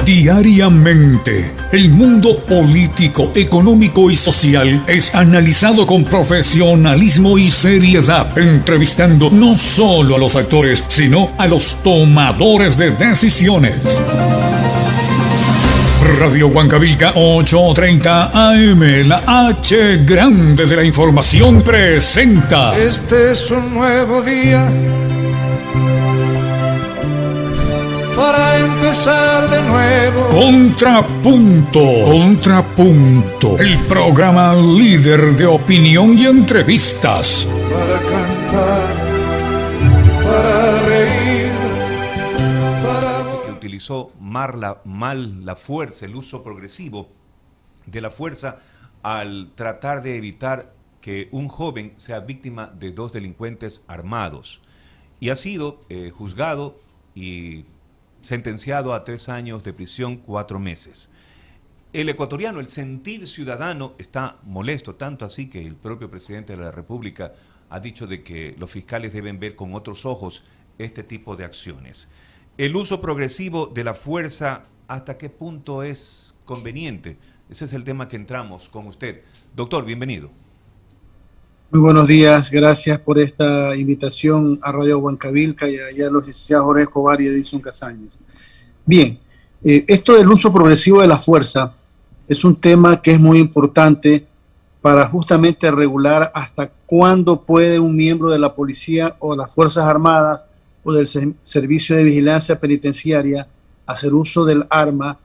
Diariamente, el mundo político, económico y social es analizado con profesionalismo y seriedad, entrevistando no solo a los actores, sino a los tomadores de decisiones. Radio Huancavilca 8:30 AM, la H grande de la información presenta. Este es un nuevo día para empezar de nuevo. Contrapunto, el programa líder de opinión y entrevistas. Para cantar, para reír, para... Que utilizó mal la fuerza, el uso progresivo de la fuerza al tratar de evitar que un joven sea víctima de dos delincuentes armados. Y ha sido juzgado y sentenciado a 3 años de prisión, 4 meses. El ecuatoriano, el sentir ciudadano está molesto, tanto así que el propio presidente de la República ha dicho de que los fiscales deben ver con otros ojos este tipo de acciones. El uso progresivo de la fuerza, ¿hasta qué punto es conveniente? Ese es el tema que entramos con usted. Doctor, bienvenido. Muy buenos días, gracias por esta invitación a Radio Huancavilca y a los licenciados Jorge Escobar y Edison Casañas. Bien, esto del uso progresivo de la fuerza es un tema que es muy importante para justamente regular hasta cuándo puede un miembro de la policía o de las Fuerzas Armadas o del Servicio de Vigilancia Penitenciaria hacer uso del arma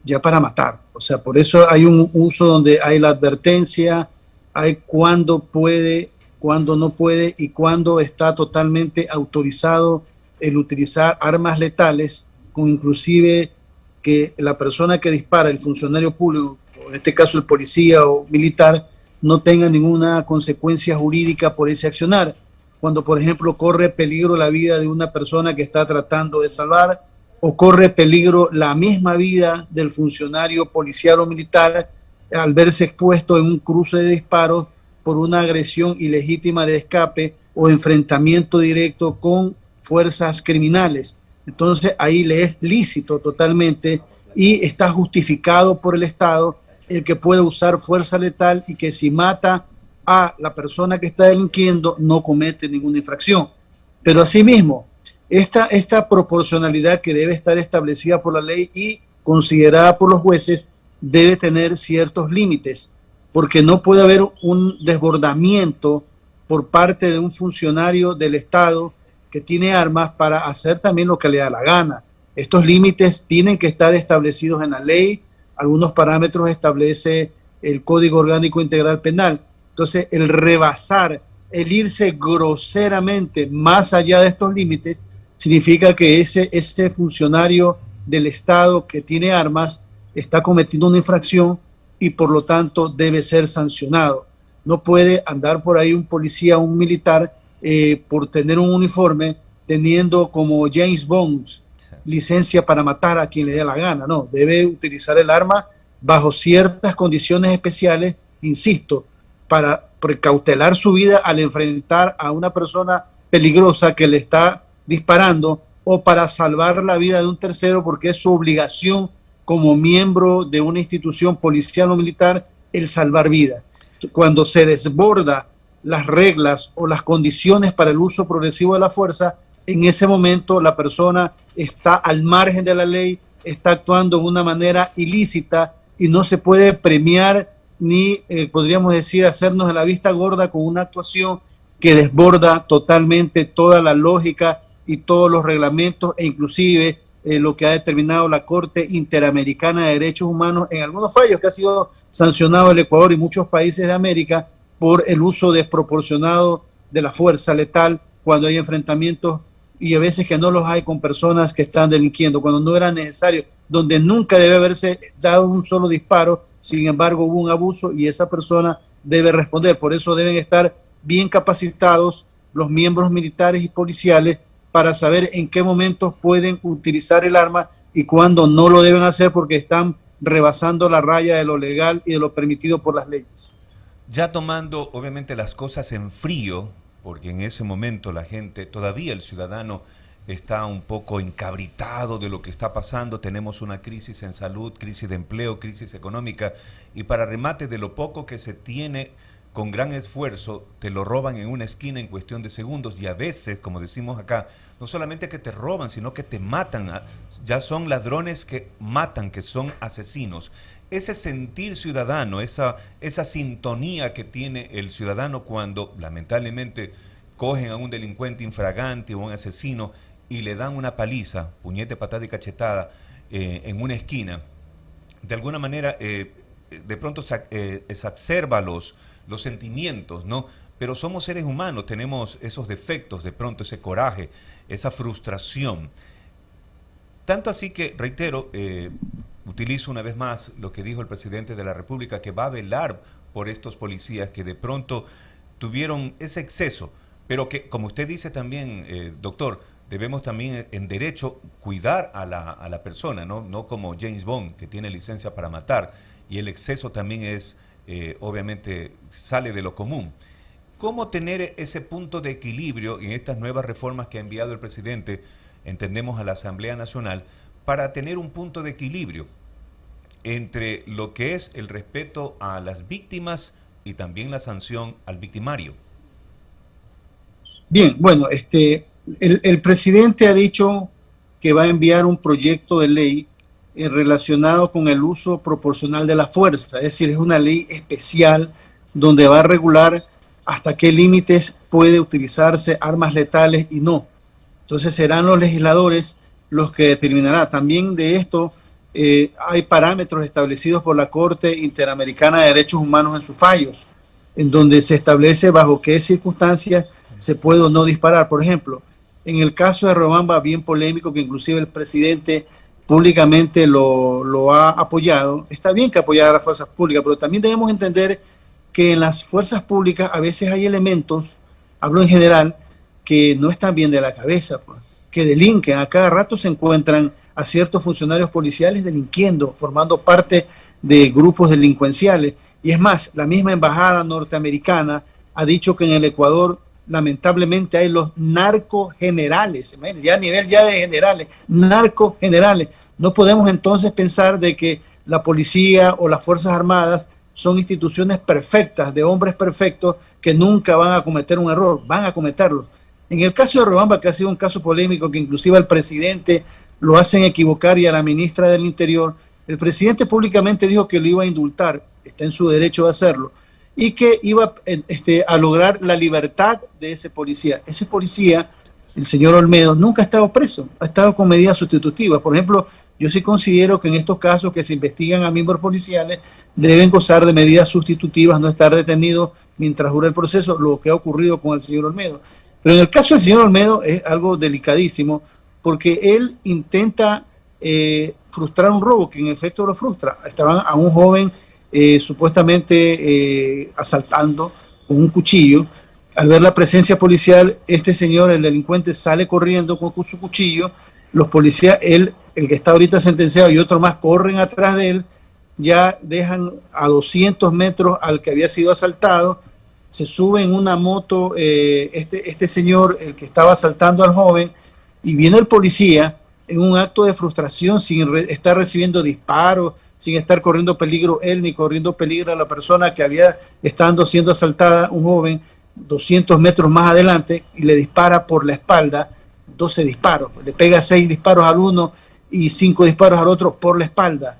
ya para matar. O sea, por eso hay un uso donde hay la advertencia, hay cuándo puede, cuándo no puede y cuándo está totalmente autorizado el utilizar armas letales, con inclusive que la persona que dispara, el funcionario público, en este caso el policía o militar, no tenga ninguna consecuencia jurídica por ese accionar. Cuando, por ejemplo, corre peligro la vida de una persona que está tratando de salvar o corre peligro la misma vida del funcionario policial o militar al verse expuesto en un cruce de disparos por una agresión ilegítima de escape o enfrentamiento directo con fuerzas criminales. Entonces ahí le es lícito totalmente y está justificado por el Estado el que puede usar fuerza letal y que si mata a la persona que está delinquiendo no comete ninguna infracción. Pero asimismo, esta proporcionalidad que debe estar establecida por la ley y considerada por los jueces debe tener ciertos límites, porque no puede haber un desbordamiento por parte de un funcionario del Estado que tiene armas para hacer también lo que le da la gana. Estos límites tienen que estar establecidos en la ley, algunos parámetros establece el Código Orgánico Integral Penal. Entonces, el rebasar, el irse groseramente más allá de estos límites, significa que ese funcionario del Estado que tiene armas está cometiendo una infracción y por lo tanto debe ser sancionado. No puede andar por ahí un policía o un militar por tener un uniforme teniendo como James Bond licencia para matar a quien le dé la gana. No, debe utilizar el arma bajo ciertas condiciones especiales, insisto, para precautelar su vida al enfrentar a una persona peligrosa que le está disparando o para salvar la vida de un tercero porque es su obligación como miembro de una institución policial o militar el salvar vida. Cuando se desborda las reglas o las condiciones para el uso progresivo de la fuerza, en ese momento la persona está al margen de la ley, está actuando de una manera ilícita y no se puede premiar ni podríamos decir hacernos de la vista gorda con una actuación que desborda totalmente toda la lógica y todos los reglamentos e inclusive lo que ha determinado la Corte Interamericana de Derechos Humanos en algunos fallos que ha sido sancionado el Ecuador y muchos países de América por el uso desproporcionado de la fuerza letal cuando hay enfrentamientos y a veces que no los hay con personas que están delinquiendo, cuando no era necesario, donde nunca debe haberse dado un solo disparo, sin embargo hubo un abuso y esa persona debe responder. Por eso deben estar bien capacitados los miembros militares y policiales para saber en qué momentos pueden utilizar el arma y cuándo no lo deben hacer porque están rebasando la raya de lo legal y de lo permitido por las leyes. Ya tomando obviamente las cosas en frío, porque en ese momento la gente, todavía el ciudadano está un poco encabritado de lo que está pasando. Tenemos una crisis en salud, crisis de empleo, crisis económica, y para remate de lo poco que se tiene con gran esfuerzo, te lo roban en una esquina en cuestión de segundos, y a veces, como decimos acá, no solamente que te roban, sino que te matan. Ya son ladrones que matan, que son asesinos. Ese sentir ciudadano, esa sintonía que tiene el ciudadano cuando lamentablemente cogen a un delincuente infragante o un asesino y le dan una paliza, puñete, patada y cachetada, en una esquina, de alguna manera de pronto se exacerba los sentimientos, ¿no? Pero somos seres humanos, tenemos esos defectos, de pronto ese coraje, esa frustración. Tanto así que, reitero, utilizo una vez más lo que dijo el presidente de la República, que va a velar por estos policías que de pronto tuvieron ese exceso, pero que, como usted dice también, doctor, debemos también en derecho cuidar a la persona, ¿no? No como James Bond, que tiene licencia para matar, y el exceso también es, obviamente, sale de lo común. ¿Cómo tener ese punto de equilibrio en estas nuevas reformas que ha enviado el presidente, entendemos, a la Asamblea Nacional, para tener un punto de equilibrio entre lo que es el respeto a las víctimas y también la sanción al victimario? Bien, bueno, el presidente ha dicho que va a enviar un proyecto de ley relacionado con el uso proporcional de la fuerza, es decir, es una ley especial donde va a regular hasta qué límites puede utilizarse armas letales y no. Entonces serán los legisladores los que determinarán. También de esto hay parámetros establecidos por la Corte Interamericana de Derechos Humanos en sus fallos, en donde se establece bajo qué circunstancias se puede o no disparar. Por ejemplo, en el caso de Riobamba, bien polémico, que inclusive el presidente públicamente lo ha apoyado. Está bien que apoyar a las fuerzas públicas, pero también debemos entender que en las fuerzas públicas a veces hay elementos, hablo en general, que no están bien de la cabeza, pues, que delinquen. A cada rato se encuentran a ciertos funcionarios policiales delinquiendo, formando parte de grupos delincuenciales. Y es más, la misma embajada norteamericana ha dicho que en el Ecuador lamentablemente hay los narcogenerales, ya a nivel ya de generales, narcogenerales. No podemos entonces pensar de que la policía o las Fuerzas Armadas son instituciones perfectas, de hombres perfectos que nunca van a cometer un error, van a cometerlo. En el caso de Riobamba, que ha sido un caso polémico, que inclusive al presidente lo hacen equivocar y a la ministra del Interior, el presidente públicamente dijo que lo iba a indultar, está en su derecho de hacerlo, y que iba a lograr la libertad de ese policía. Ese policía, el señor Olmedo, nunca ha estado preso, ha estado con medidas sustitutivas. Por ejemplo, yo sí considero que en estos casos que se investigan a miembros policiales deben gozar de medidas sustitutivas, no estar detenidos mientras dura el proceso, lo que ha ocurrido con el señor Olmedo. Pero en el caso del señor Olmedo es algo delicadísimo, porque él intenta frustrar un robo, que en efecto lo frustra. Estaban a un joven supuestamente asaltando con un cuchillo. Al ver la presencia policial, este señor, el delincuente, sale corriendo con su cuchillo. Los policías, el que está ahorita sentenciado y otro más, corren atrás de él, ya dejan a 200 metros al que había sido asaltado. Se sube en una moto este señor, el que estaba asaltando al joven, y viene el policía en un acto de frustración, sin estar recibiendo disparos, sin estar corriendo peligro él, ni corriendo peligro a la persona que había estando siendo asaltada, un joven, 200 metros más adelante, y le dispara por la espalda 12 disparos. Le pega 6 disparos al uno y 5 disparos al otro por la espalda.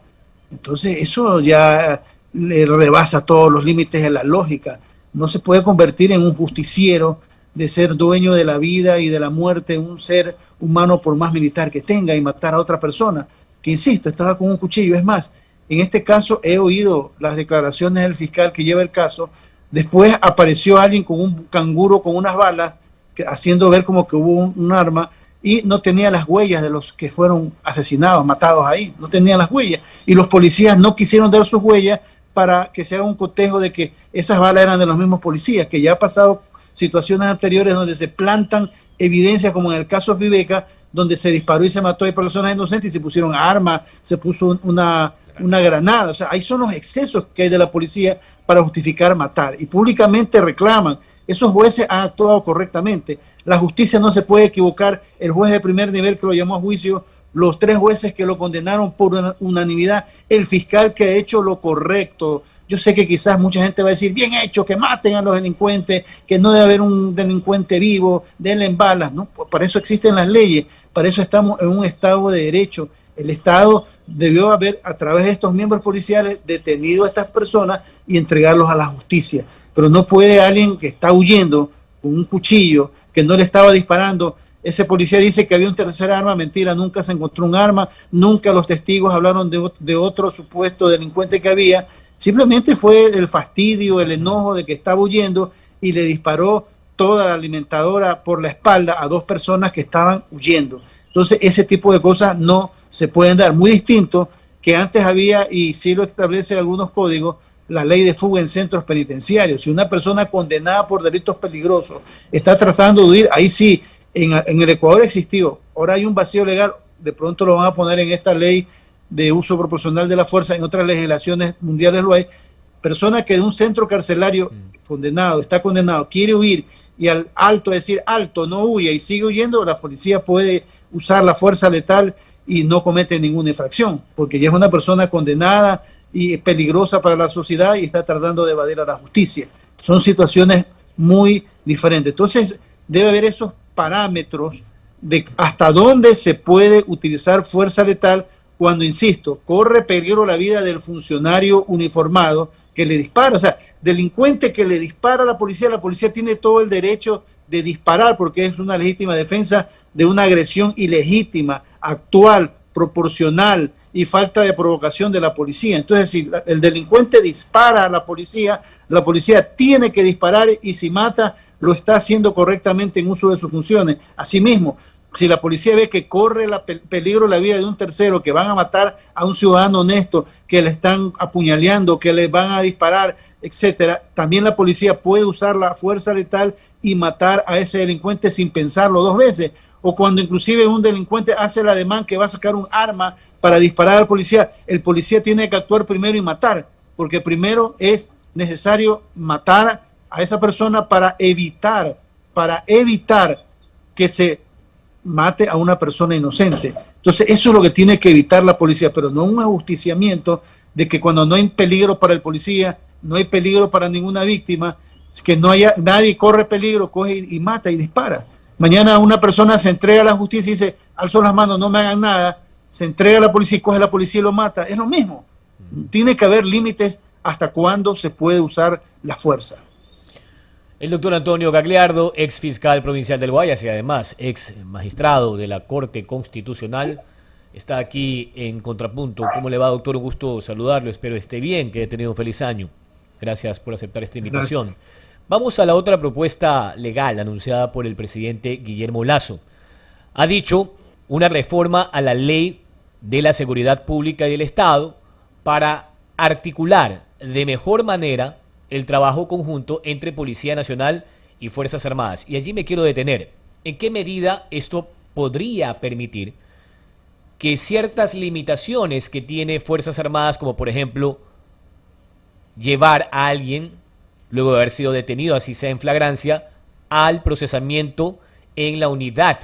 Entonces eso ya le rebasa todos los límites de la lógica. No se puede convertir en un justiciero de ser dueño de la vida y de la muerte, un ser humano por más militar que tenga, y matar a otra persona, que insisto, estaba con un cuchillo. Es más, en este caso he oído las declaraciones del fiscal que lleva el caso. Después apareció alguien con un canguro con unas balas, haciendo ver como que hubo un arma, y no tenía las huellas de los que fueron asesinados, matados ahí, no tenía las huellas, y los policías no quisieron dar sus huellas para que se haga un cotejo de que esas balas eran de los mismos policías, que ya ha pasado situaciones anteriores donde se plantan evidencias, como en el caso Viveca, donde se disparó y se mató a personas inocentes y se pusieron armas, se puso una granada. O sea, ahí son los excesos que hay de la policía para justificar matar, y públicamente reclaman. Esos jueces han actuado correctamente. La justicia no se puede equivocar. El juez de primer nivel que lo llamó a juicio, los 3 jueces que lo condenaron por unanimidad, el fiscal que ha hecho lo correcto. Yo sé que quizás mucha gente va a decir, bien hecho, que maten a los delincuentes, que no debe haber un delincuente vivo, denle en balas. No, para eso existen las leyes, para eso estamos en un Estado de derecho. El Estado debió haber, a través de estos miembros policiales, detenido a estas personas y entregarlos a la justicia. Pero no puede alguien que está huyendo con un cuchillo, que no le estaba disparando. Ese policía dice que había un tercer arma, mentira, nunca se encontró un arma, nunca los testigos hablaron de otro supuesto delincuente que había. Simplemente fue el fastidio, el enojo de que estaba huyendo y le disparó toda la alimentadora por la espalda a 2 personas que estaban huyendo. Entonces, ese tipo de cosas no se pueden dar. Muy distinto que antes había, y sí lo establecen algunos códigos, la ley de fuga en centros penitenciarios. Si una persona condenada por delitos peligrosos está tratando de huir, ahí sí, en el Ecuador existió. Ahora hay un vacío legal, de pronto lo van a poner en esta ley de uso proporcional de la fuerza, en otras legislaciones mundiales lo hay. Persona que de un centro carcelario está condenado, quiere huir y al alto decir alto, no huya y sigue huyendo, la policía puede usar la fuerza letal y no comete ninguna infracción, porque ya es una persona condenada y peligrosa para la sociedad y está tratando de evadir a la justicia. Son situaciones muy diferentes. Entonces, debe haber esos parámetros de hasta dónde se puede utilizar fuerza letal cuando, insisto, corre peligro la vida del funcionario uniformado que le dispara. O sea, delincuente que le dispara a la policía tiene todo el derecho de disparar porque es una legítima defensa de una agresión ilegítima, actual, proporcional y falta de provocación de la policía. Entonces, si el delincuente dispara a la policía tiene que disparar y si mata, lo está haciendo correctamente en uso de sus funciones. Asimismo, si la policía ve que corre peligro la vida de un tercero, que van a matar a un ciudadano honesto, que le están apuñaleando, que le van a disparar, etcétera, también la policía puede usar la fuerza letal y matar a ese delincuente sin pensarlo 2 veces. O cuando inclusive un delincuente hace el ademán que va a sacar un arma para disparar al policía, el policía tiene que actuar primero y matar, porque primero es necesario matar a esa persona para evitar que se mate a una persona inocente. Entonces eso es lo que tiene que evitar la policía, pero no un ajusticiamiento de que cuando no hay peligro para el policía, no hay peligro para ninguna víctima, es que no haya, nadie corre peligro, coge y mata y dispara. Mañana una persona se entrega a la justicia y dice, alzo las manos, no me hagan nada, se entrega a la policía y coge a la policía y lo mata. Es lo mismo. Tiene que haber límites hasta cuándo se puede usar la fuerza. El doctor Antonio Gagliardo, ex fiscal provincial del Guayas y además ex magistrado de la Corte Constitucional, está aquí en Contrapunto. ¿Cómo le va, doctor? Un gusto saludarlo. Espero esté bien, que haya tenido un feliz año. Gracias por aceptar esta invitación. Gracias. Vamos a la otra propuesta legal anunciada por el presidente Guillermo Lasso. Ha dicho una reforma a la ley de la seguridad pública y del Estado para articular de mejor manera el trabajo conjunto entre Policía Nacional y Fuerzas Armadas. Y allí me quiero detener. ¿En qué medida esto podría permitir que ciertas limitaciones que tiene Fuerzas Armadas, como por ejemplo llevar a alguien, luego de haber sido detenido, así sea en flagrancia, al procesamiento en la unidad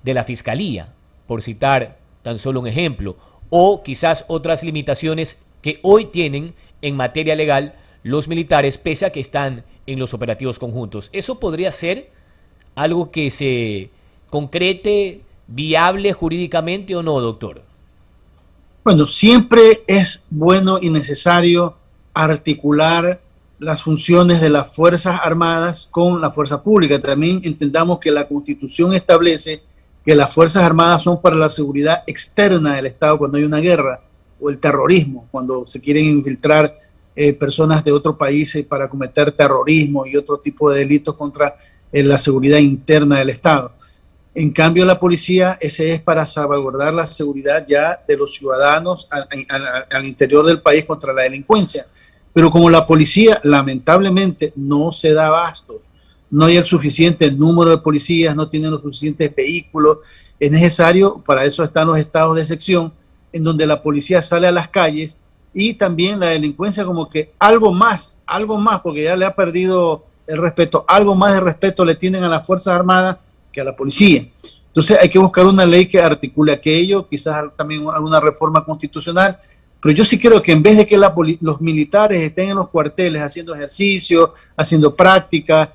de la Fiscalía, por citar tan solo un ejemplo, o quizás otras limitaciones que hoy tienen en materia legal los militares, pese a que están en los operativos conjuntos? ¿Eso podría ser algo que se concrete, viable jurídicamente o no, doctor? Bueno, siempre es bueno y necesario articular las funciones de las Fuerzas Armadas con la fuerza pública. También entendamos que la Constitución establece que las Fuerzas Armadas son para la seguridad externa del Estado cuando hay una guerra, o el terrorismo, cuando se quieren infiltrar personas de otros países para cometer terrorismo y otro tipo de delitos contra la seguridad interna del Estado. En cambio, la policía, ese es para salvaguardar la seguridad ya de los ciudadanos al interior del país contra la delincuencia. Pero como la policía lamentablemente no se da abastos, no hay el suficiente número de policías, no tienen los suficientes vehículos, es necesario, para eso están los estados de excepción, en donde la policía sale a las calles y también la delincuencia como que algo más, porque ya le ha perdido el respeto, algo más de respeto le tienen a las Fuerzas Armadas que a la policía. Entonces hay que buscar una ley que articule aquello, quizás también alguna reforma constitucional, pero yo sí creo que en vez de que los militares estén en los cuarteles haciendo ejercicio, haciendo práctica,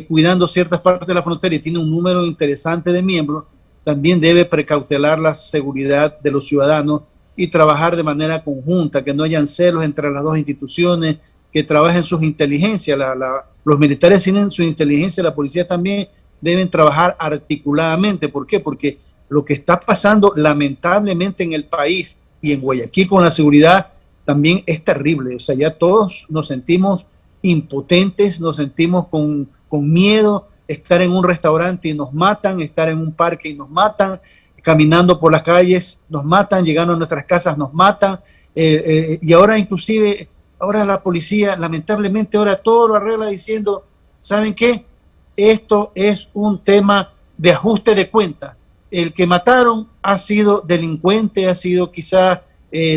cuidando ciertas partes de la frontera y tiene un número interesante de miembros, también debe precautelar la seguridad de los ciudadanos y trabajar de manera conjunta, que no hayan celos entre las dos instituciones, que trabajen sus inteligencias. Los militares tienen su inteligencia, la policía también deben trabajar articuladamente. ¿Por qué? Porque lo que está pasando lamentablemente en el país y en Guayaquil con la seguridad también es terrible. O sea, ya todos nos sentimos impotentes, nos sentimos con miedo. Estar en un restaurante y nos matan, estar en un parque y nos matan, caminando por las calles nos matan, llegando a nuestras casas nos matan, y ahora inclusive, ahora la policía lamentablemente ahora todo lo arregla diciendo, ¿saben qué? Esto es un tema de ajuste de cuentas. El que mataron ha sido delincuente, ha sido quizás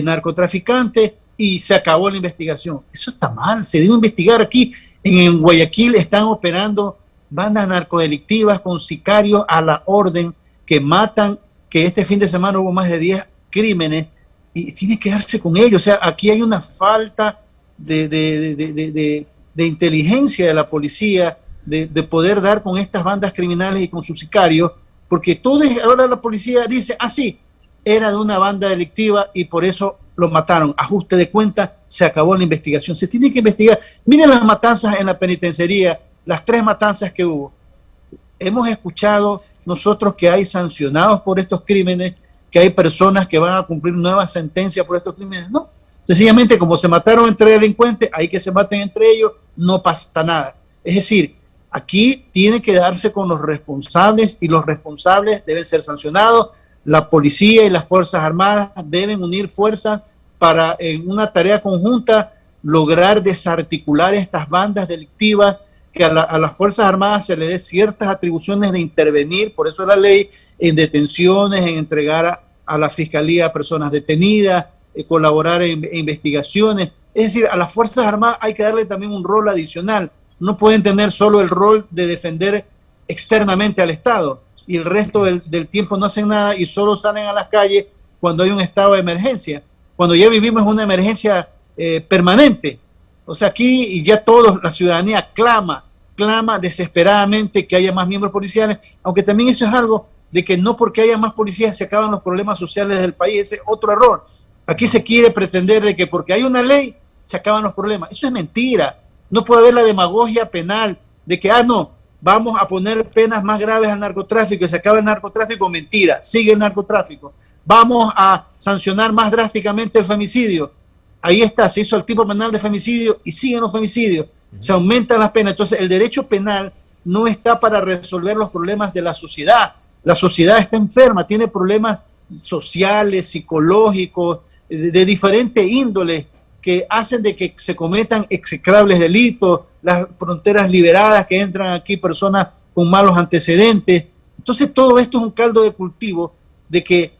narcotraficante y se acabó la investigación. Eso está mal, se debe investigar. Aquí en Guayaquil están operando bandas narcodelictivas con sicarios a la orden que matan, que este fin de semana hubo más de 10 crímenes y tiene que darse con ellos. O sea, aquí hay una falta de inteligencia de la policía, de poder dar con estas bandas criminales y con sus sicarios, porque ahora la policía dice, sí, era de una banda delictiva y por eso lo mataron. Ajuste de cuentas, se acabó la investigación. Se tiene que investigar. Miren las matanzas en la penitenciaría, las 3 matanzas que hubo. Hemos escuchado nosotros que hay sancionados por estos crímenes, que hay personas que van a cumplir nuevas sentencias por estos crímenes. No, sencillamente como se mataron entre delincuentes, hay que se maten entre ellos, no pasa nada. Es decir, aquí tiene que darse con los responsables y los responsables deben ser sancionados. La policía y las Fuerzas Armadas deben unir fuerzas para en una tarea conjunta lograr desarticular estas bandas delictivas, que a las Fuerzas Armadas se le dé ciertas atribuciones de intervenir, por eso la ley, en detenciones, en entregar a la Fiscalía a personas detenidas, colaborar en investigaciones. Es decir, a las Fuerzas Armadas hay que darle también un rol adicional. No pueden tener solo el rol de defender externamente al Estado y el resto del tiempo no hacen nada y solo salen a las calles cuando hay un estado de emergencia, cuando ya vivimos una emergencia permanente. O sea, aquí y ya la ciudadanía clama desesperadamente que haya más miembros policiales, aunque también eso es algo de que no porque haya más policías se acaban los problemas sociales del país. Ese es otro error. Aquí se quiere pretender de que porque hay una ley se acaban los problemas. Eso es mentira. No puede haber la demagogia penal de que, no, vamos a poner penas más graves al narcotráfico y se acaba el narcotráfico. Mentira, sigue el narcotráfico. Vamos a sancionar más drásticamente el femicidio. Ahí está, se hizo el tipo penal de femicidio y siguen los femicidios. Se aumentan las penas. Entonces, el derecho penal no está para resolver los problemas de la sociedad. La sociedad está enferma, tiene problemas sociales, psicológicos, de diferente índole, que hacen de que se cometan execrables delitos, las fronteras liberadas, que entran aquí personas con malos antecedentes. Entonces, todo esto es un caldo de cultivo de que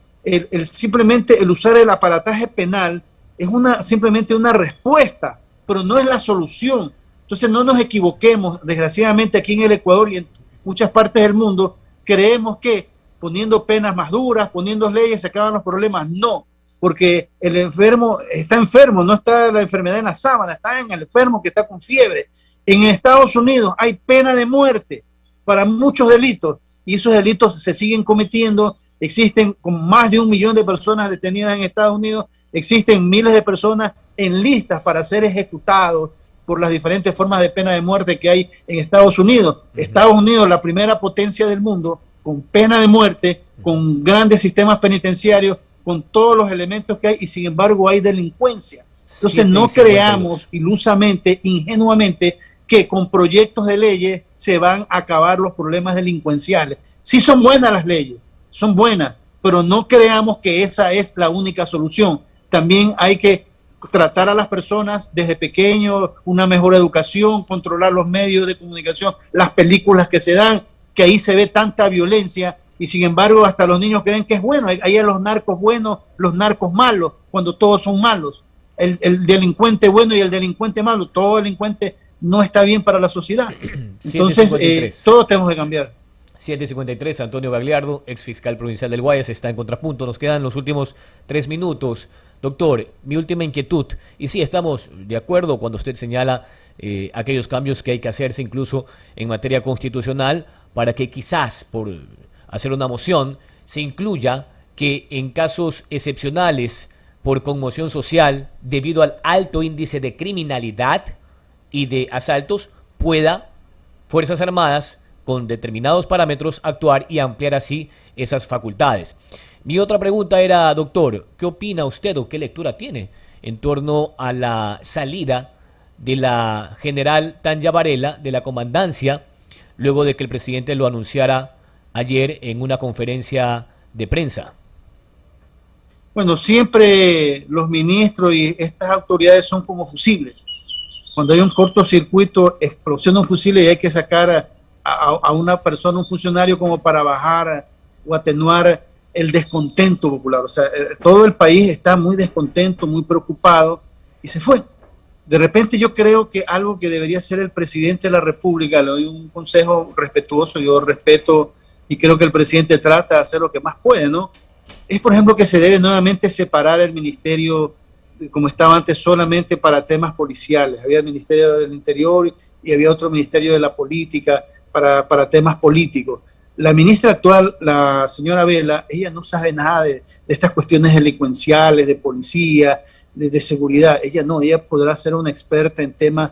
simplemente el usar el aparataje penal es simplemente una respuesta, pero no es la solución. Entonces no nos equivoquemos. Desgraciadamente aquí en el Ecuador y en muchas partes del mundo creemos que poniendo penas más duras, poniendo leyes se acaban los problemas. No, porque el enfermo está enfermo, no está la enfermedad en la sábana, está en el enfermo que está con fiebre. En Estados Unidos hay pena de muerte para muchos delitos y esos delitos se siguen cometiendo. Existen con más de 1 millón de personas detenidas en Estados Unidos. Existen miles de personas en listas para ser ejecutados por las diferentes formas de pena de muerte que hay en Estados Unidos. Estados Unidos, la primera potencia del mundo, con pena de muerte, con grandes sistemas penitenciarios, con todos los elementos que hay, y sin embargo hay delincuencia. Entonces no creamos ilusamente, ingenuamente, que con proyectos de leyes se van a acabar los problemas delincuenciales. Sí son buenas las leyes, son buenas, pero no creamos que esa es la única solución. También hay que tratar a las personas desde pequeños, una mejor educación, controlar los medios de comunicación, las películas que se dan, que ahí se ve tanta violencia y sin embargo hasta los niños creen que es bueno. Hay los narcos buenos, los narcos malos, cuando todos son malos. El delincuente bueno y el delincuente malo, todo delincuente no está bien para la sociedad. Entonces, 7:53. todos tenemos que cambiar. 7:53, Antonio Gagliardo, ex fiscal provincial del Guayas, está en Contrapunto. Nos quedan los últimos 3 minutos. Doctor, mi última inquietud, y sí, estamos de acuerdo cuando usted señala aquellos cambios que hay que hacerse incluso en materia constitucional para que quizás, por hacer una moción, se incluya que en casos excepcionales por conmoción social, debido al alto índice de criminalidad y de asaltos, pueda Fuerzas Armadas con determinados parámetros actuar y ampliar así esas facultades. Mi otra pregunta era, doctor, ¿qué opina usted o qué lectura tiene en torno a la salida de la general Tanya Varela de la comandancia luego de que el presidente lo anunciara ayer en una conferencia de prensa? Bueno, siempre los ministros y estas autoridades son como fusibles. Cuando hay un cortocircuito, explosiona un fusible y hay que sacar a una persona, un funcionario, como para bajar o atenuar el descontento popular. O sea, todo el país está muy descontento, muy preocupado, y se fue. De repente yo creo que algo que debería ser el presidente de la República, le doy un consejo respetuoso, yo respeto y creo que el presidente trata de hacer lo que más puede, ¿no? Es, por ejemplo, que se debe nuevamente separar el ministerio, como estaba antes, solamente para temas policiales. Había el Ministerio del Interior y había otro Ministerio de la Política para temas políticos. La ministra actual, la señora Vela, ella no sabe nada de estas cuestiones delincuenciales, de policía, de seguridad. Ella no, ella podrá ser una experta en temas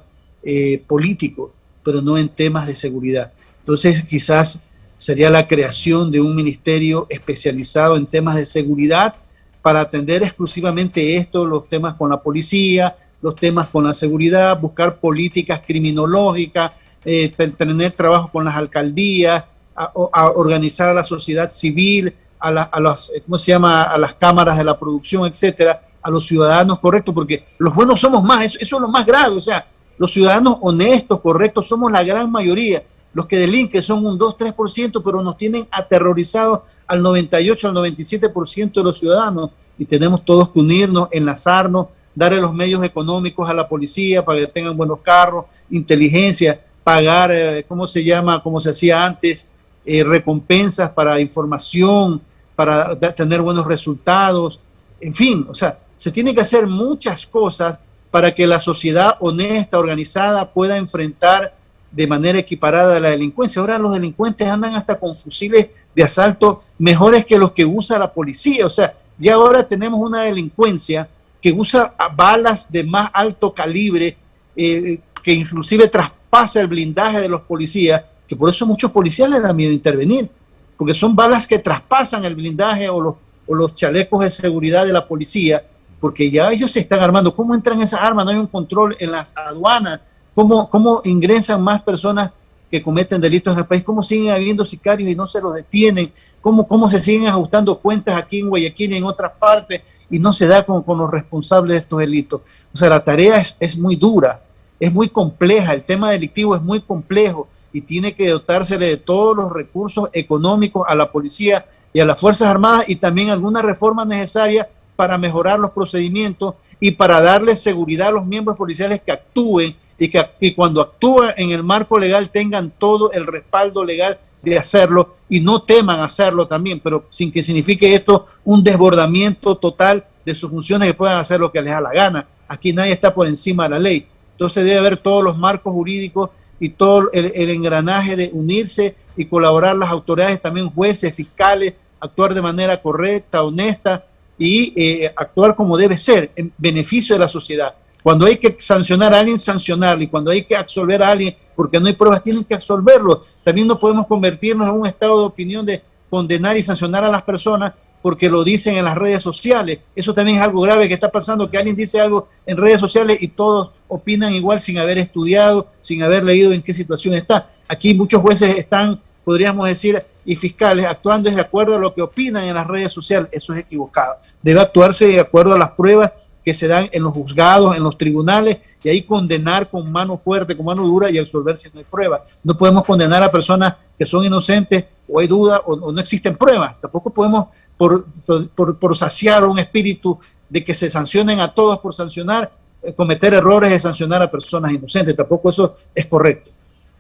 políticos, pero no en temas de seguridad. Entonces, quizás sería la creación de un ministerio especializado en temas de seguridad para atender exclusivamente esto, los temas con la policía, los temas con la seguridad, buscar políticas criminológicas, tener trabajo con las alcaldías, a organizar a la sociedad civil, a las cámaras de la producción, etcétera, a los ciudadanos correctos, porque los buenos somos más, eso es lo más grave. O sea, los ciudadanos honestos, correctos, somos la gran mayoría. Los que delinquen son un 2-3%, pero nos tienen aterrorizados al 98, al 97% de los ciudadanos, y tenemos todos que unirnos, enlazarnos, darle los medios económicos a la policía para que tengan buenos carros, inteligencia, pagar, como se hacía antes, recompensas para información, para tener buenos resultados, en fin, o sea, se tiene que hacer muchas cosas para que la sociedad honesta, organizada, pueda enfrentar de manera equiparada a la delincuencia. Ahora los delincuentes andan hasta con fusiles de asalto mejores que los que usa la policía. O sea, ya ahora tenemos una delincuencia que usa balas de más alto calibre, que inclusive traspasa el blindaje de los policías, que por eso muchos policías les da miedo intervenir, porque son balas que traspasan el blindaje o los chalecos de seguridad de la policía, porque ya ellos se están armando. ¿Cómo entran esas armas? No hay un control en las aduanas. ¿Cómo ingresan más personas que cometen delitos en el país? ¿Cómo siguen habiendo sicarios y no se los detienen? ¿Cómo se siguen ajustando cuentas aquí en Guayaquil y en otras partes y no se da con los responsables de estos delitos? O sea, la tarea es muy dura, es muy compleja, el tema delictivo es muy complejo y tiene que dotársele de todos los recursos económicos a la policía y a las Fuerzas Armadas, y también algunas reformas necesarias para mejorar los procedimientos y para darle seguridad a los miembros policiales que actúen y cuando actúen en el marco legal tengan todo el respaldo legal de hacerlo y no teman hacerlo también, pero sin que signifique esto un desbordamiento total de sus funciones, que puedan hacer lo que les da la gana. Aquí nadie está por encima de la ley. Entonces debe haber todos los marcos jurídicos y todo el engranaje de unirse y colaborar las autoridades, también jueces, fiscales, actuar de manera correcta, honesta y actuar como debe ser, en beneficio de la sociedad. Cuando hay que sancionar a alguien, sancionarlo, y cuando hay que absolver a alguien porque no hay pruebas, tienen que absolverlo. También no podemos convertirnos en un estado de opinión de condenar y sancionar a las personas porque lo dicen en las redes sociales. Eso también es algo grave que está pasando, que alguien dice algo en redes sociales y todos opinan igual sin haber estudiado, sin haber leído en qué situación está. Aquí muchos jueces están, podríamos decir, y fiscales actuando de acuerdo a lo que opinan en las redes sociales. Eso es equivocado. Debe actuarse de acuerdo a las pruebas que se dan en los juzgados, en los tribunales, y ahí condenar con mano fuerte, con mano dura y absolver si no hay pruebas. No podemos condenar a personas que son inocentes o hay duda o no existen pruebas. Tampoco podemos, por saciar un espíritu de que se sancionen a todos por sancionar, cometer errores es sancionar a personas inocentes. Tampoco eso es correcto.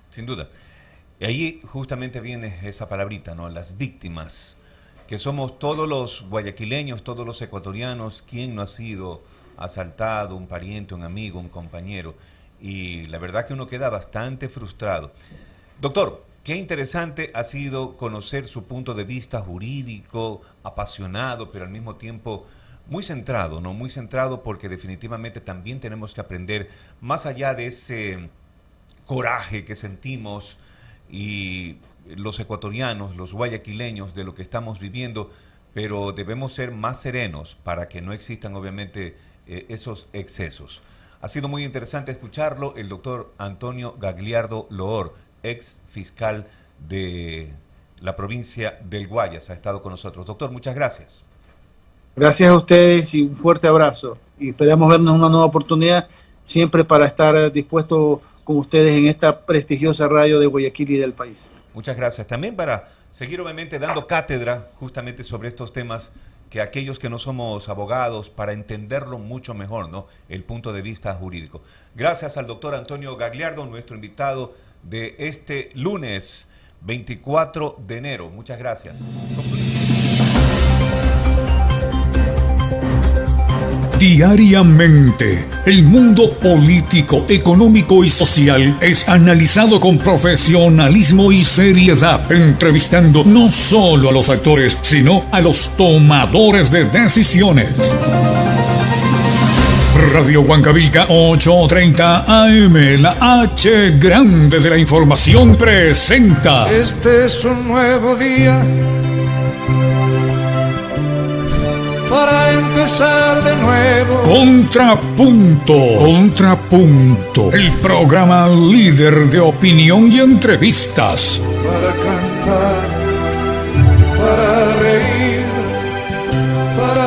Sin duda. Y ahí justamente viene esa palabrita, ¿no? Las víctimas, que somos todos los guayaquileños, todos los ecuatorianos. ¿Quién no ha sido asaltado? Un pariente, un amigo, un compañero. Y la verdad que uno queda bastante frustrado. Doctor, qué interesante ha sido conocer su punto de vista jurídico, apasionado, pero al mismo tiempo muy centrado, ¿no? Muy centrado, porque definitivamente también tenemos que aprender, más allá de ese coraje que sentimos y los ecuatorianos, los guayaquileños, de lo que estamos viviendo, pero debemos ser más serenos para que no existan obviamente esos excesos. Ha sido muy interesante escucharlo, el doctor Antonio Gagliardo Loor, ex fiscal de la provincia del Guayas, ha estado con nosotros. Doctor, muchas gracias. Gracias a ustedes y un fuerte abrazo. Y esperamos vernos en una nueva oportunidad, siempre para estar dispuesto con ustedes en esta prestigiosa radio de Guayaquil y del país. Muchas gracias. También para seguir obviamente dando cátedra justamente sobre estos temas, que aquellos que no somos abogados, para entenderlo mucho mejor, ¿no? El punto de vista jurídico. Gracias al doctor Antonio Gagliardo, nuestro invitado de este lunes 24 de enero. Muchas gracias. Diariamente, el mundo político, económico y social es analizado con profesionalismo y seriedad, entrevistando no solo a los actores, sino a los tomadores de decisiones. Radio Huancavilca 8:30 AM, la H grande de la información, presenta. Este es un nuevo día para empezar de nuevo. Contrapunto, el programa líder de opinión y entrevistas. Para